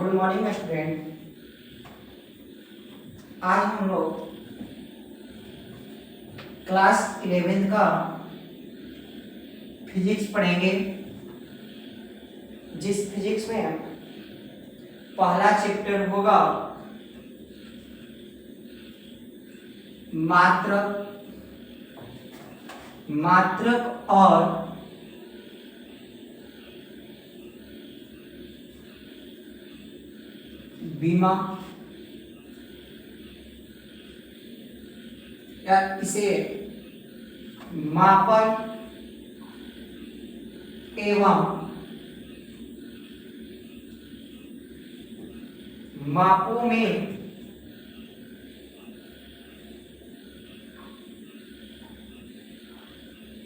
Good morning student. आज हम लोग क्लास 11th का फिजिक्स पढ़ेंगे, जिस फिजिक्स में पहला चैप्टर होगा मात्रक और बीमा, या इसे मापन एवं मापों में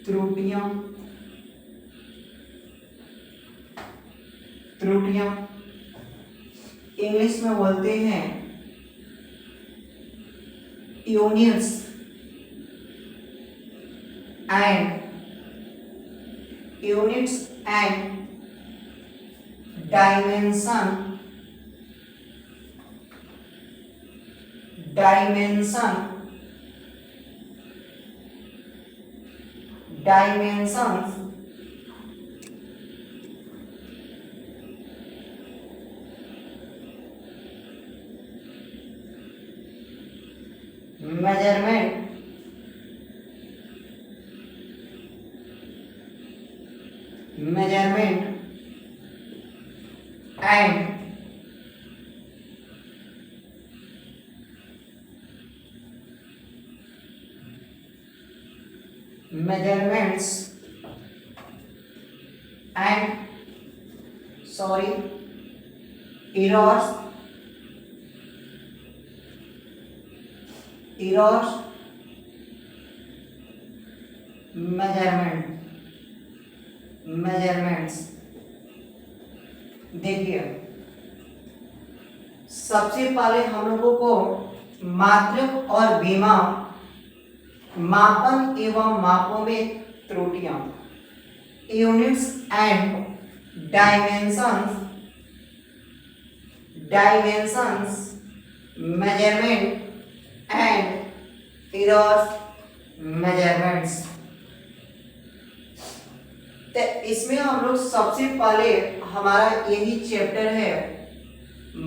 त्रुटियां इंग्लिश में बोलते हैं units and dimension dimensions measurement and measurements and errors measurements। देखिए, सबसे पहले हम लोगों को मात्रक और बीमा, मापन एवं मापों में त्रुटियां, units and dimensions, measurement and errors measurements. तो इसमें हम लोग सबसे पहले हमारा यही चैप्टर है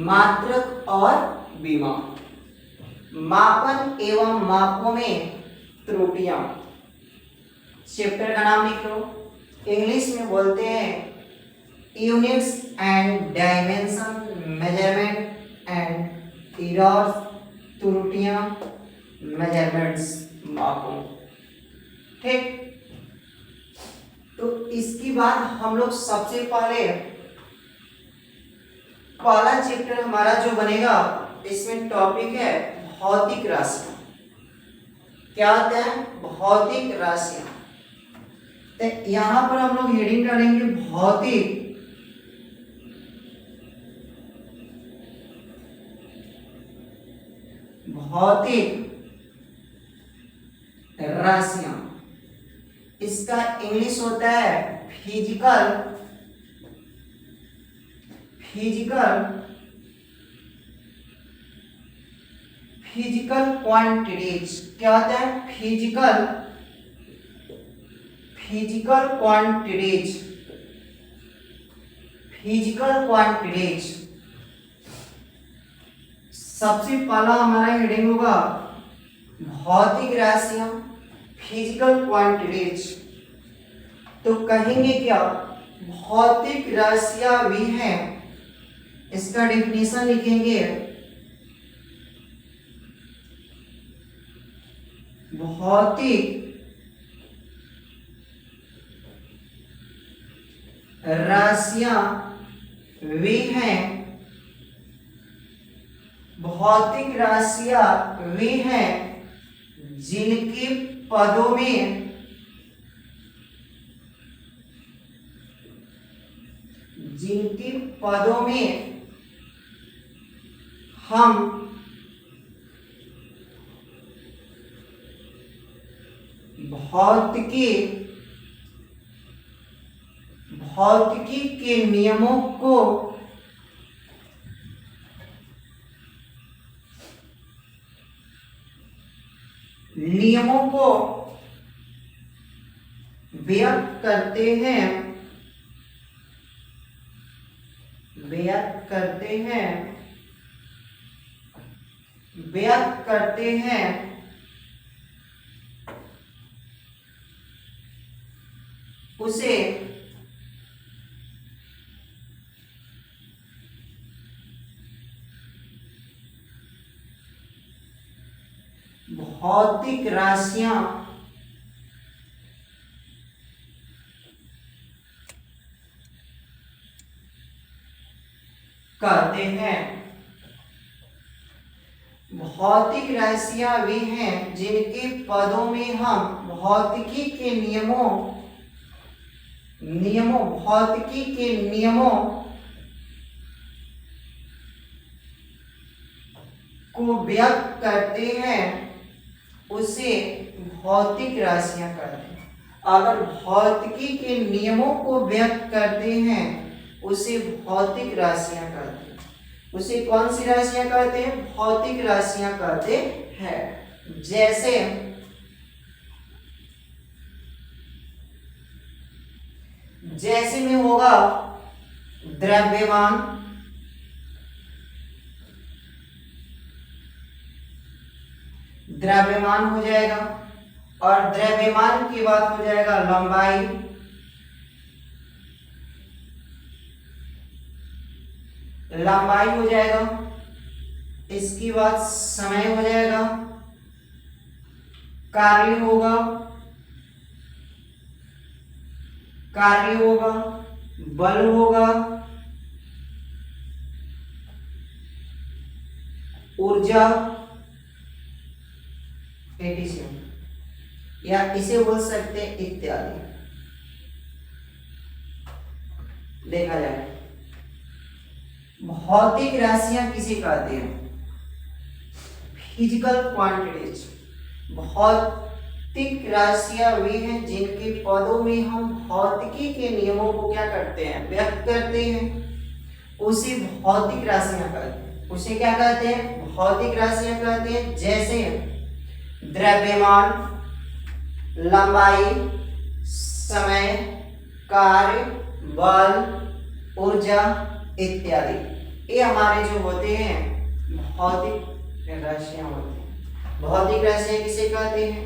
मात्रक और बीमा, मापन एवं मापों में त्रुटियां। चैप्टर का नाम लिख लो, इंग्लिश में बोलते हैं units and dimension, measurement and errors, त्रुटियां, मेजरमेंट्स, मापों। ठीक, तो इसके बाद हम लोग सबसे पहला चैप्टर हमारा जो बनेगा, इसमें टॉपिक है भौतिक राशियां। क्या होता है? भौतिक राशियां। तो यहां पर हम लोग हेडिंग डालेंगे भौतिक राशियां। इसका इंग्लिश होता है फिजिकल क्वांटिटीज। क्या होता है? Physical quantities. सबसे पहला हमारा हेडिंग होगा भौतिक राशियां, फिजिकल क्वांटिटीज। तो कहेंगे क्या? भौतिक राशियां भी हैं, इसका डेफिनेशन लिखेंगे भौतिक राशियां वे हैं, भौतिक राशियां वे हैं जिनके पदों में हम भौतिकी के नियमों को नियमों को व्यक्त करते हैं, उसे भौतिक राशियां कहते हैं। भौतिक राशियां वे हैं जिनके पदों में हम भौतिकी के नियमों को व्यक्त करते हैं, उसे भौतिक राशियां कहते हैं। अगर भौतिकी के नियमों को व्यक्त करते हैं उसे भौतिक राशियां कहते हैं। उसे कौन सी राशियां कहते हैं? भौतिक राशियां कहते हैं। जैसे में होगा द्रव्यमान, हो जाएगा, और द्रव्यमान के बाद हो जाएगा लंबाई, हो जाएगा। इसके बाद समय हो जाएगा, कार्य होगा, बल होगा, ऊर्जा, या इसे बोल सकते हैं इत्यादि। देखा जाए भौतिक राशियां किसे कहते हैं? Physical quantities. भौतिक राशियां वे हैं जिनके पदों में हम भौतिकी के नियमों को क्या करते हैं? व्यक्त करते हैं, उसे भौतिक राशियां कहते हैं। उसे क्या कहते हैं? भौतिक राशियां कहते हैं। जैसे द्रव्यमान, लंबाई, समय, कार्य, बल, ऊर्जा इत्यादि। ये हमारे जो होते हैं भौतिक राशियां होते हैं। भौतिक राशियां किसे कहते हैं?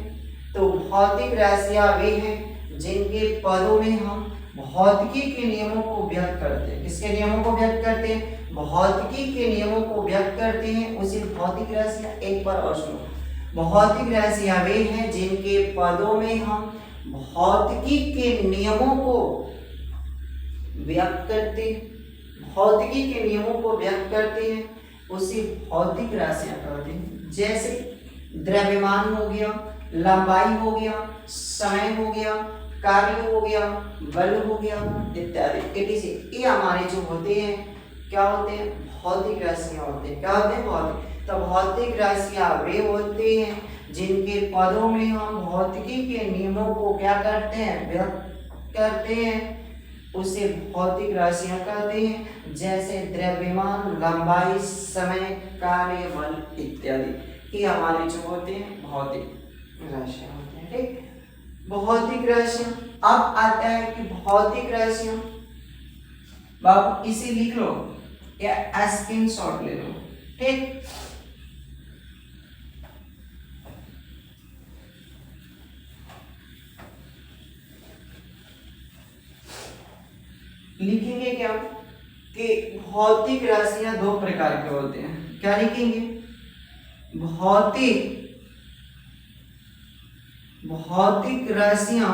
तो भौतिक राशियां वे हैं जिनके पदों में हम भौतिकी के नियमों को व्यक्त करते हैं। किसके नियमों को व्यक्त करते हैं? भौतिकी के नियमों को व्यक्त करते हैं, उसे भौतिक राशियां। एक बार और सुनो, भौतिक राशियां वे हैं जिनके पदों में हम भौतिकी के नियमों को व्यक्त करते हैं, उसे भौतिक राशियां कहते हैं। जैसे द्रव्यमान हो गया, लंबाई हो गया, समय हो गया, कार्य हो गया, बल हो गया इत्यादि। ये हमारे जो होते हैं क्या होते हैं? भौतिक राशियां होते हैं। क्या होते हैं? भौतिक। तो भौतिक राशियां वे होते हैं जिनके पदों में हम भौतिकी के नियमों को क्या करते हैं? व्यक्त करते हैं, उसे भौतिक राशियां कहते हैं। जैसे द्रव्यमान, लंबाई, समय, कार्य, बल इत्यादि। ये हमारे जो होते हैं भौतिक राशियां होते हैं। ठीक, भौतिक राशियां। अब आता है कि भौतिक राशियां, बाबू इसे लिख लो या स्क्रीनशॉट ले लो। ठीक, लिखेंगे क्या कि भौतिक राशियां दो प्रकार के होते हैं। क्या लिखेंगे? भौतिक राशियां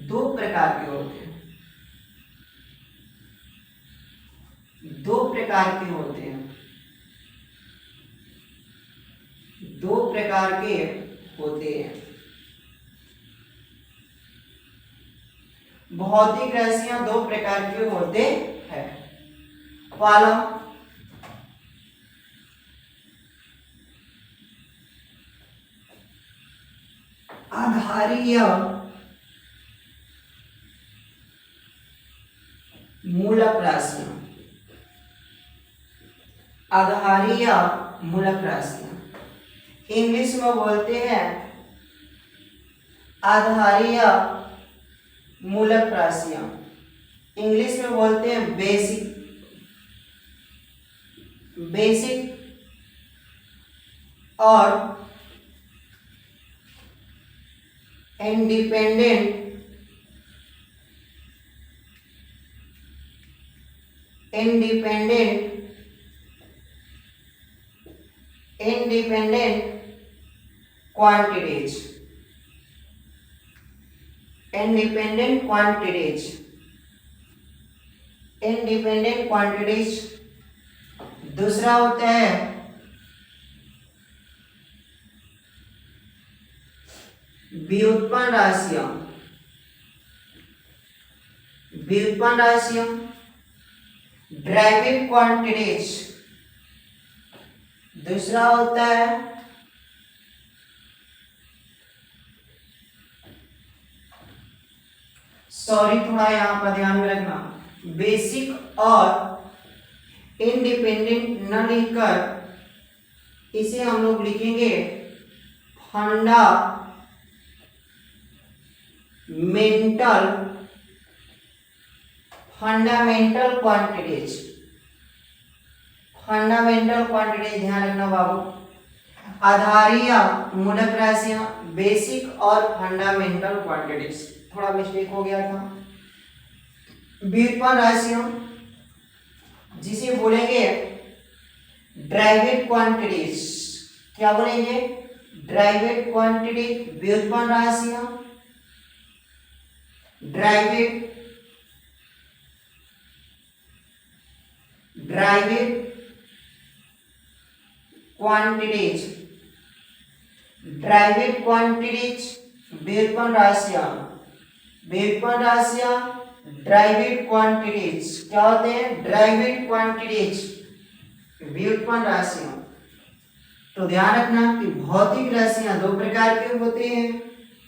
दो प्रकार के होते हैं। दो प्रकार के होते हैं। भौतिक राशियां दो प्रकार के होते हैं। पहला आधारीय मूलक राशियां। आधारी या मूलक राशियां। इंग्लिश में बोलते हैं आधारी या मूलक राशियां। इंग्लिश में बोलते हैं बेसिक और इंडिपेंडेंट क्वांटिटीज। Independent quantities. दूसरा होता है व्युत्पन्न राशियां। Driving quantities. दूसरा होता है थोड़ा यहां पर ध्यान में रखना, बेसिक और इंडिपेंडेंट न लिखकर इसे हम लोग लिखेंगे फंडामेंटल क्वांटिटीज। ध्यान रखना बाबू। आधारी या मूलक राशियां, बेसिक और फंडामेंटल क्वांटिटीज। थोड़ा मिस्टेक हो गया था। व्युत्पन्न राशियां जिसे बोलेंगे ड्राइवेड क्वांटिटीज। क्या बोलेंगे? ड्राइवेड क्वांटिटी। व्युत्पन्न राशियां ड्राइवेड क्वांटिटीज। व्युत्पन्न राशियां ड्राइवेड क्वांटिटीज। क्या होते हैं? ड्राइवेड क्वांटिटीज, व्युत्पन्न राशियां। तो ध्यान रखना कि भौतिक राशियां दो प्रकार के होते हैं,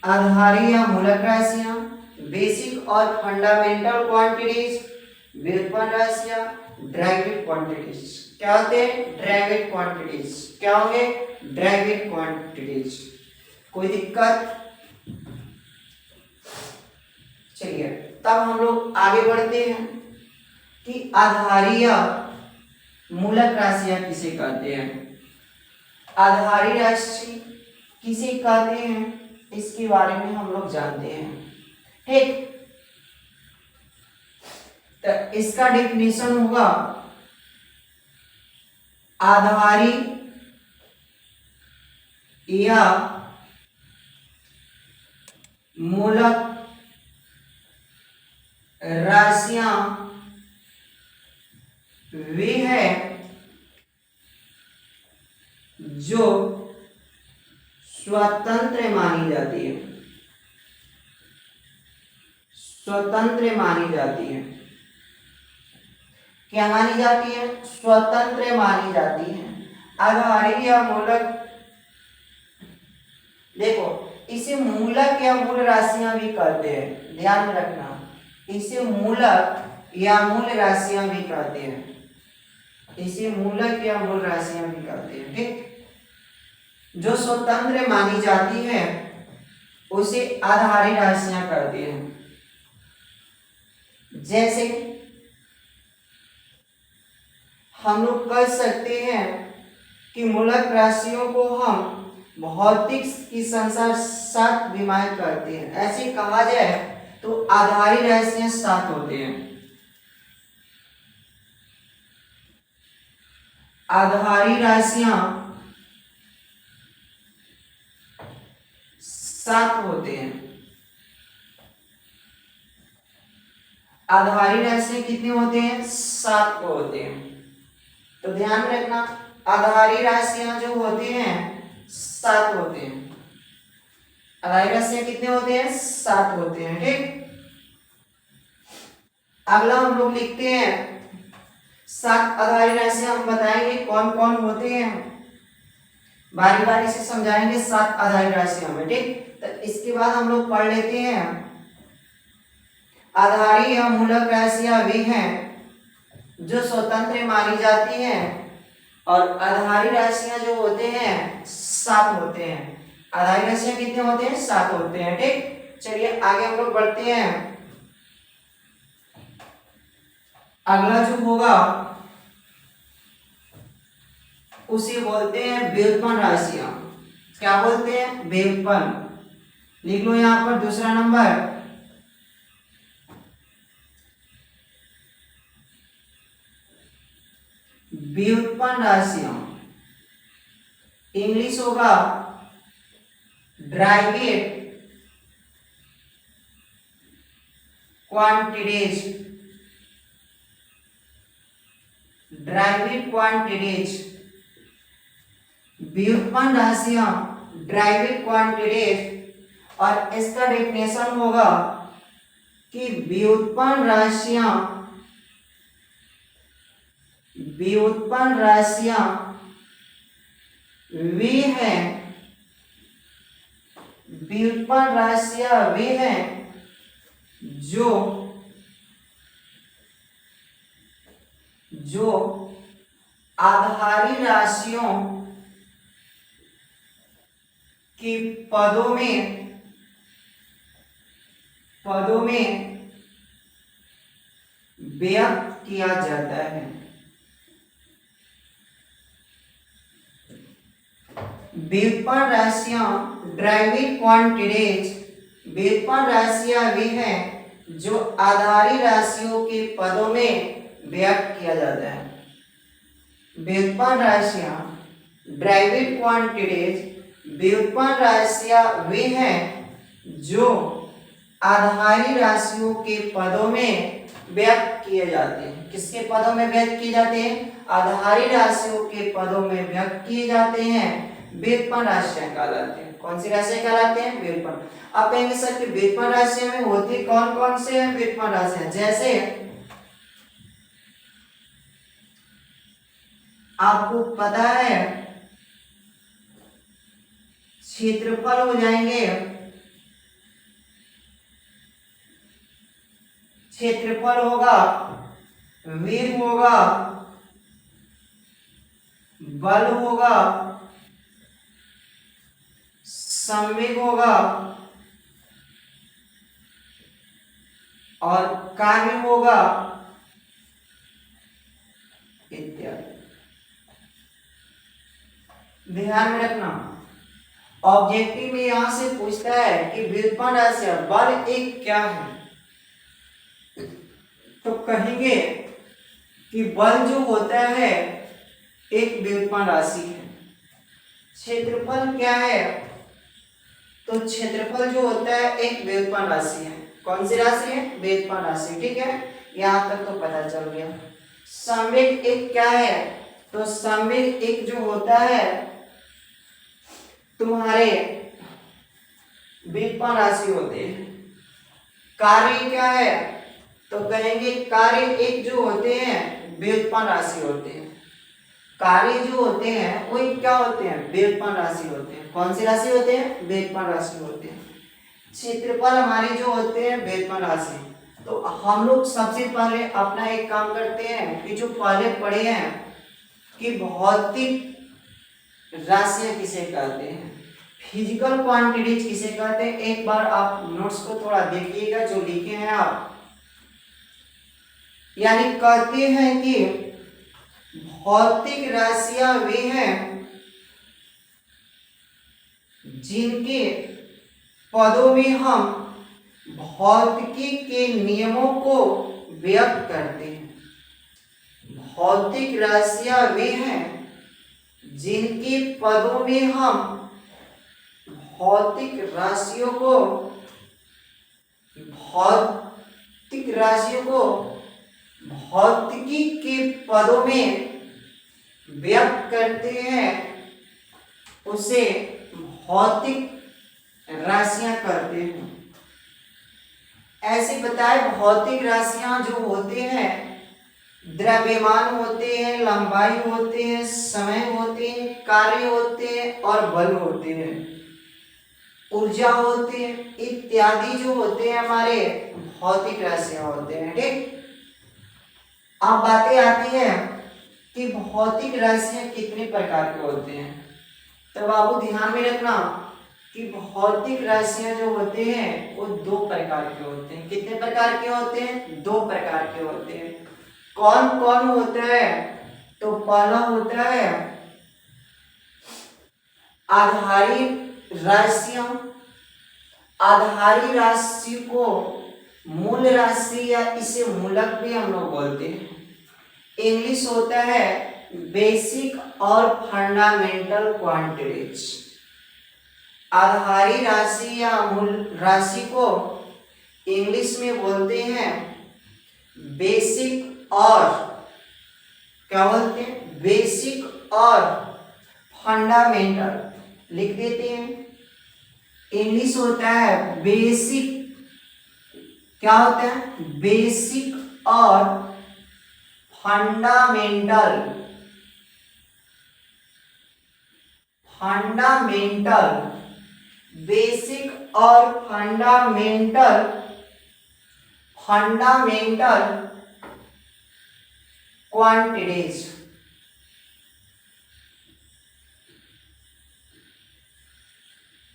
आधारी या मूलक राशियां, बेसिक और फंडामेंटल क्वांटिटीज, व्युत्पन्न राशियां, ड्राइवेड क्वांटिटीज। क्या होते हैं? ड्राइवेड क्वांटिटीज। क्या होंगे? ड्राइवेड क्वांटिटीज। कोई दिक्कत? चलिए तब हम लोग आगे बढ़ते हैं कि आधारी या मूलक राशियां किसे कहते हैं। आधारी राशि किसे कहते हैं इसके बारे में हम लोग जानते हैं। ठीक, तो इसका डेफिनेशन होगा आधारी या मूलक राशियां वे हैं जो स्वतंत्र मानी जाती है। क्या मानी जाती है? स्वतंत्र मानी जाती है। आधारी या मूलक, देखो इसे मूलक या मूल राशियां भी कहते हैं, ध्यान में रखना। इसे मूलक या मूल राशियां भी कहते हैं। ठीक, जो स्वतंत्र मानी जाती है उसे आधारी राशियां कहते हैं। जैसे हम लोग कह सकते हैं कि मूलक राशियों को हम भौतिक की संसार 7 विमाएं करते हैं। ऐसे कहा जाए तो आधारी राशियां 7 होते हैं। आधारी राशियां 7 होते हैं। आधारी राशियां कितने होते हैं? 7 होते हैं। तो ध्यान में रखना, आधारी राशियां जो होते हैं 7 होते हैं। आधारी राशियां कितने होते हैं? 7 होते हैं। ठीक, अगला हम लोग लिखते हैं 7 आधारी राशियां। हम बताएंगे कौन कौन होते हैं, बारी बारी से समझाएंगे 7 आधारी राशियां में। ठीक, तो इसके बाद हम लोग पढ़ लेते हैं आधारी या मूलक राशियां वे हैं जो स्वतंत्र मानी जाती हैं और आधारी राशियां जो होते हैं 7 होते हैं। आधारी राशियां कितने होते हैं? 7 होते हैं। ठीक, चलिए आगे हम लोग बढ़ते हैं। अगला जो होगा उसे बोलते हैं व्युत्पन्न राशियां। क्या बोलते हैं? व्युत्पन्न। लिख लो यहां पर दूसरा नंबर, व्युत्पन्न राशियां। इंग्लिश होगा ड्राइवेड क्वांटिटीज। ड्राइवेड क्वांटिटीज, व्युत्पन्न राशियां ड्राइवेड क्वांटिटीज। और इसका डेफिनेशन होगा कि व्युत्पन्न राशियां वे हैं, व्युत्पन्न राशियां वे हैं जो आधारी राशियों के पदों में व्यक्त किया जाता है। व्युत्पन्न राशियां ड्राइवेड क्वांटिटीज, व्युत्पन्न राशियां वे हैं जो आधारी राशियों के पदों में व्यक्त किया जाता है। व्युत्पन्न राशियां ड्राइवेड क्वांटिटीज, व्युत्पन्न राशियां वे हैं जो आधारी राशियों के पदों में व्यक्त किए जाते हैं। किसके पदों में व्यक्त किए जाते हैं? आधारी राशियों के पदों में व्यक्त किए जाते हैं, व्युत्पन्न राशियां कहलाते हैं। कौन सी राशियां कहलाते हैं? व्युत्पन्न। आप कहेंगे सर कि व्युत्पन्न राशियों में होती कौन कौन से हैं व्युत्पन्न राशियां? जैसे आपको पता है क्षेत्रफल हो जाएंगे, क्षेत्रफल होगा, वेग होगा, बल होगा, संवेग होगा और कार्य होगा इत्यादि। ध्यान में रखना, ऑब्जेक्टिव में यहां से पूछता है कि व्युत्पन्न राशियां बल एक क्या है, तो कहेंगे कि बल जो होता है एक व्युत्पन्न राशि है। क्षेत्रफल क्या है? तो क्षेत्रफल जो होता है एक व्युत्पन्न राशि है। कौन सी राशि है? व्युत्पन्न राशि। ठीक है, यहां तक तो पता चल गया। संवेग एक क्या है? तो संवेग एक जो होता है तुम्हारे व्युत्पन्न राशि होते हैं। कार्य क्या है? तो कहेंगे कार्य एक जो होते हैं व्युत्पन्न राशि होते हैं। कार्य जो होते हैं वो क्या होते हैं? व्युत्पन्न राशि होते हैं। कौन सी राशि होते हैं? व्युत्पन्न राशि होते हैं। क्षेत्रफल हमारे जो होते हैं व्युत्पन्न राशि। तो हम लोग सबसे पहले अपना एक काम करते हैं कि जो पहले पढ़े हैं कि भौतिक राशियां किसे कहते हैं, फिजिकल क्वांटिटीज किसे कहते हैं। एक बार आप नोट्स को थोड़ा देखिएगा जो लिखे हैं आप। यानी कहते हैं कि भौतिक राशियां वे हैं जिनके पदों में हम भौतिकी के नियमों को व्यक्त करते हैं। भौतिक राशियां वे हैं जिनके पदों में हम भौतिक राशियों को भौतिकी के पदों में व्यक्त करते हैं, उसे भौतिक राशियां कहते हैं। ऐसे बताए भौतिक राशियां जो होते हैं द्रव्यमान होते हैं, लंबाई होते हैं, समय होते हैं, कार्य होते हैं और बल होते हैं, ऊर्जा होती है इत्यादि जो होते हैं हमारे भौतिक राशियां होते हैं। ठीक, अब बातें आती है कि भौतिक राशियां कितने प्रकार के होते हैं। तो बाबू ध्यान में रखना कि भौतिक राशियां जो होते हैं वो दो प्रकार के होते हैं। कितने प्रकार के होते हैं? दो प्रकार के होते हैं। कौन कौन होता है? तो पहला होता है आधारी राशियां। आधारी राशि को मूल राशि या इसे मूलक भी हम लोग बोलते हैं। इंग्लिश होता है बेसिक और फंडामेंटल क्वांटिटीज। आधारी राशि या मूल राशि को इंग्लिश में बोलते हैं बेसिक और क्या बोलते हैं? बेसिक और फंडामेंटल लिख देते हैं। इंग्लिश होता है बेसिक, क्या होता है? बेसिक और फंडामेंटल। फंडामेंटल, बेसिक और फंडामेंटल। Fundamental quantities.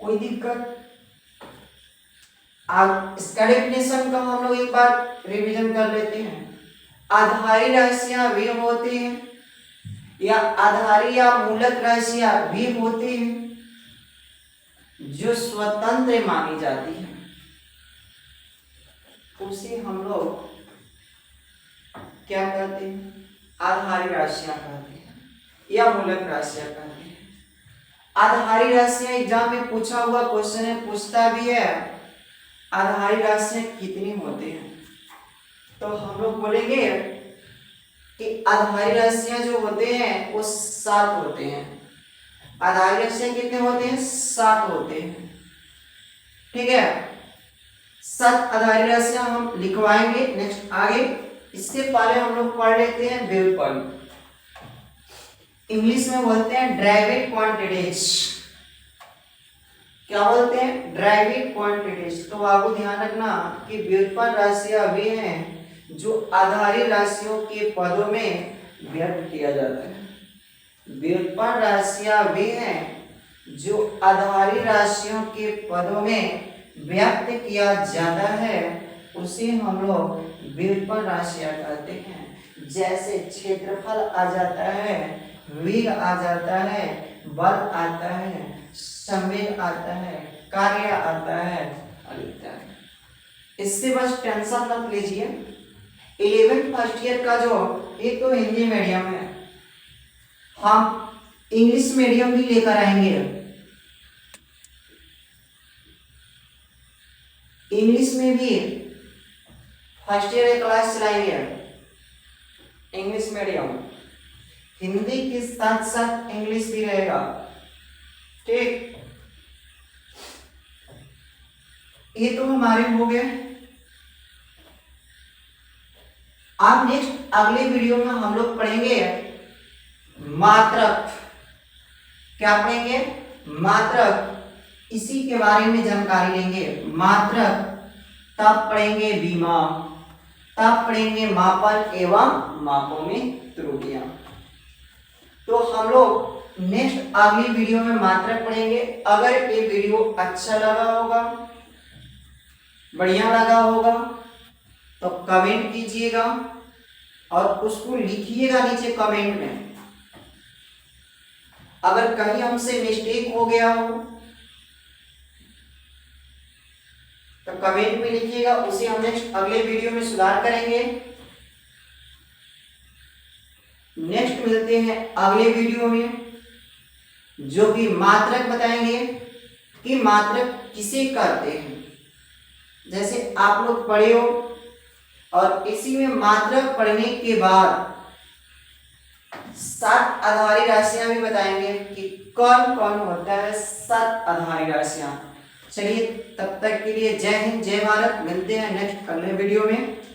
कोई दिक्कत? इसका डेफिनेशन का हम लोग एक बार रिवीजन कर लेते हैं। आधारी राशियां वे होते हैं या आधारी या मूलक राशियां वे होते हैं जो स्वतंत्र मानी जाती है, उसे हम लोग क्या कहते हैं? आधारी राशियां कहते हैं या मूलक राशियां कहते हैं। आधारी राशियां एग्जाम में पूछा हुआ क्वेश्चन है, पूछता भी है आधारी राशियां कितनी होती हैं। तो हम लोग बोलेंगे कि आधारी राशियां जो होते हैं वो 7 होते हैं। आधारी राशियां कितने होते हैं? 7 होते हैं। ठीक है, 7 आधारी राशियां हम लिखवाएंगे नेक्स्ट आगे। इससे पहले हम लोग पढ़ लेते हैं व्युत्पन्न। इंग्लिश में बोलते हैं डेरिवेटिव क्वांटिटीज। क्या बोलते हैं? Derivative quantities. तो आपको ध्यान रखना कि व्युत्पन्न राशियां वे हैं जो आधारी राशियों के पदों में व्यक्त किया जाता है। व्युत्पन्न राशियां वे हैं जो आधारी राशियों के पदों में व्यक्त किया जाता है, उसे हम लोग व्युत्पन्न राशियां कहते हैं। जैसे क्षेत्रफल आ जाता है, वेग आ जाता है, बल आता है, संवेग आता है, कार्य आता है, इससे बस टेंशन मत लीजिए। 11th फर्स्ट ईयर का जो एक तो हिंदी मीडियम है, हम इंग्लिश मीडियम भी लेकर आएंगे। इंग्लिश में भी फर्स्ट ईयर क्लास चलाएंगे इंग्लिश मीडियम। हिंदी के साथ साथ इंग्लिश भी रहेगा। ठीक, ये तो हमारे हो गए। अब नेक्स्ट अगले वीडियो में हम लोग पढ़ेंगे मात्रक। क्या पढ़ेंगे? मात्रक। इसी के बारे में जानकारी लेंगे। मात्रक, तब पढ़ेंगे बीमा, तब पढ़ेंगे मापन एवं मापों में त्रुटियां। तो हम लोग नेक्स्ट अगली वीडियो में मात्रक पढ़ेंगे। अगर ये वीडियो अच्छा लगा होगा, बढ़िया लगा होगा, तो कमेंट कीजिएगा और उसको लिखिएगा नीचे कमेंट में। अगर कहीं हमसे मिस्टेक हो गया हो तो कमेंट में लिखिएगा, उसे हम नेक्स्ट अगले वीडियो में सुधार करेंगे। नेक्स्ट मिलते हैं अगले वीडियो में, जो कि मात्रक बताएंगे कि मात्रक किसे कहते हैं। जैसे आप लोग पढ़े हो और इसी में मात्रक पढ़ने के बाद 7 आधारी राशियां भी बताएंगे कि कौन कौन होता है 7 आधारी राशियां। चलिए, तब तक के लिए जय हिंद, जय भारत। मिलते हैं नेक्स्ट अगले वीडियो में।